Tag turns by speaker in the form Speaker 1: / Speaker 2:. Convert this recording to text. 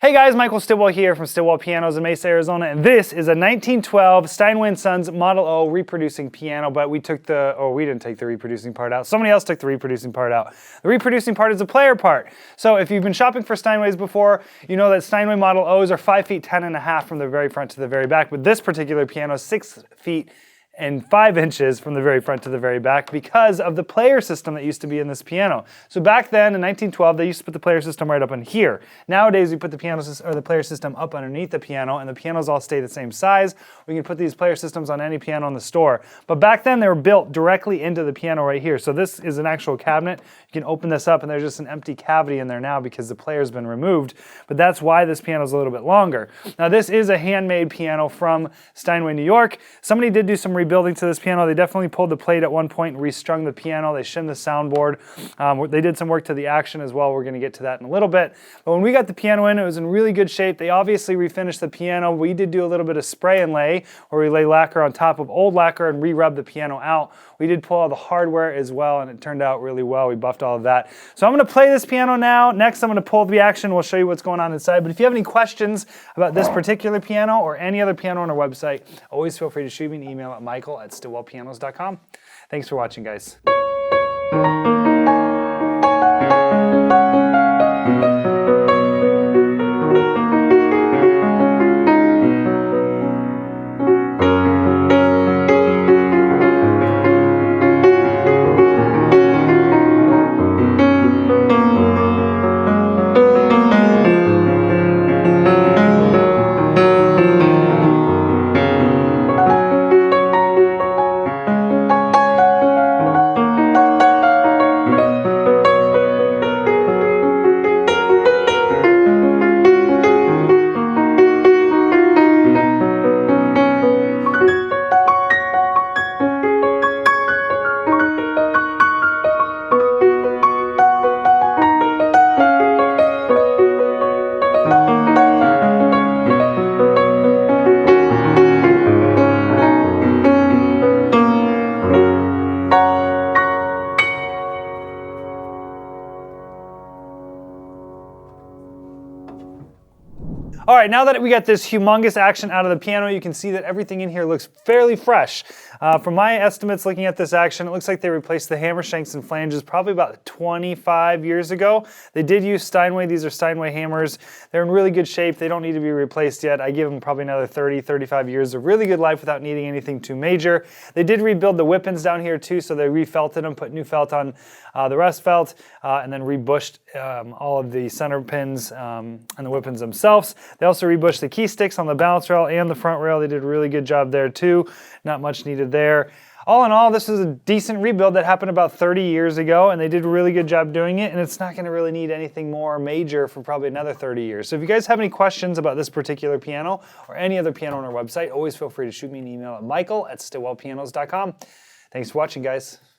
Speaker 1: Hey guys, Michael Stillwell here from Stillwell Pianos in Mesa, Arizona, and this is a 1912 Steinway Sons Model O reproducing piano, but we didn't take the reproducing part out. Somebody else took the reproducing part out. The reproducing part is the player part. So if you've been shopping for Steinways before, you know that Steinway Model O's are 5 feet 10 and a half from the very front to the very back, but this particular piano is 6 feet and 5 inches from the very front to the very back because of the player system that used to be in this piano. So back then in 1912, they used to put the player system right up in here. Nowadays we put the player system up underneath the piano, and the pianos all stay the same size. We can put these player systems on any piano in the store. But back then they were built directly into the piano right here. So this is an actual cabinet. You can open this up and there's just an empty cavity in there now because the player's been removed. But that's why this piano is a little bit longer. Now this is a handmade piano from Steinway, New York. Somebody did do some rebuilding to this piano. They definitely pulled the plate at one point and restrung the piano. They shimmed the soundboard. They did some work to the action as well. We're going to get to that in a little bit. But when we got the piano in, it was in really good shape. They obviously refinished the piano. We did do a little bit of spray and lay, where we lay lacquer on top of old lacquer and re-rub the piano out. We did pull all the hardware as well, and it turned out really well. We buffed all of that. So I'm going to play this piano now. Next, I'm going to pull the action. We'll show you what's going on inside. But if you have any questions about this particular piano or any other piano on our website, always feel free to shoot me an email at michael@stillwellpianos.com. Thanks for watching, guys. All right, now that we got this humongous action out of the piano, you can see that everything in here looks fairly fresh. From my estimates looking at this action, it looks like they replaced the hammer shanks and flanges probably about 25 years ago. They did use Steinway. These are Steinway hammers. They're in really good shape. They don't need to be replaced yet. I give them probably another 30, 35 years of really good life without needing anything too major. They did rebuild the whippings down here too, so they refelted them, put new felt on the rest felt, and then rebushed all of the center pins and the whippings themselves. They also rebushed the key sticks on the balance rail and the front rail. They did a really good job there too. Not much needed there. All in all, this is a decent rebuild that happened about 30 years ago, and they did a really good job doing it, and it's not going to really need anything more major for probably another 30 years. So if you guys have any questions about this particular piano or any other piano on our website, always feel free to shoot me an email at michael@stillwellpianos.com. Thanks for watching, guys.